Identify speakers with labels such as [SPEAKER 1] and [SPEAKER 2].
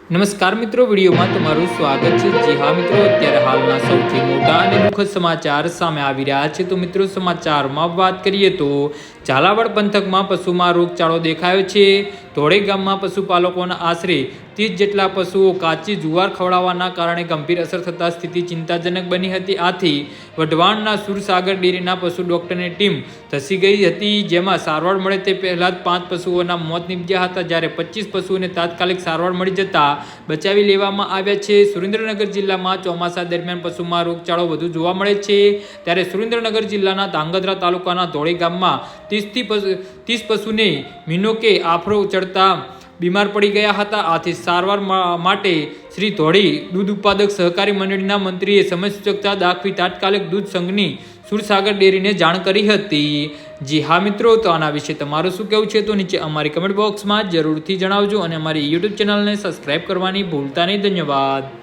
[SPEAKER 1] નમસ્કાર મિત્રો, વિડીયોમાં તમારું સ્વાગત છે। જી હા મિત્રો, અત્યારે હાલના સૌથી મોટા અને દુઃખદ સમાચાર સામે આવી રહ્યા છે। તો મિત્રો, સમાચારમાં વાત કરીએ તો ઝાલાવાડ પંથકમાં પશુમાં રોગચાળો દેખાયો છે। ધોળે ગામમાં પશુપાલકોના આશરે 30 જેટલા પશુઓ કાચી જુવાર ખવડાવવાના કારણે ગંભીર અસર થતાં સ્થિતિ ચિંતાજનક બની હતી। આથી વઢવાણના સુરસાગર ડેરીના પશુ ડોક્ટરની ટીમ ધસી ગઈ હતી, જેમાં સારવાર મળે તે પહેલાં જ 5 પશુઓના મોત નીપજ્યા હતા, જ્યારે 25 પશુઓને તાત્કાલિક સારવાર મળી જતા બચાવી લેવામાં આવ્યા છે। સુરેન્દ્રનગર જિલ્લામાં ચોમાસા દરમિયાન પશુમાં રોગચાળો વધુ જોવા મળે છે, ત્યારે સુરેન્દ્રનગર જિલ્લાના ધાંગધ્રા તાલુકાના ધોળે ગામમાં 30 પશુને મિનોકે આફરો ચડતા બીમાર પડી ગયા હતા। આથી સારવાર માટે શ્રી ધોળી દૂધ ઉત્પાદક સહકારી મંડળીના મંત્રીએ સમયસૂચકતા દાખવી તાત્કાલિક દૂધ સંઘની સુરસાગર ડેરીને જાણ કરી હતી। જી હા મિત્રો, તો આના વિશે તમારું શું કહેવું છે તો નીચે અમારી કમેન્ટ બોક્સમાં જરૂરથી જણાવજો અને અમારી યુટ્યુબ ચેનલને સબસ્ક્રાઈબ કરવાની ભૂલતા નહીં। ધન્યવાદ।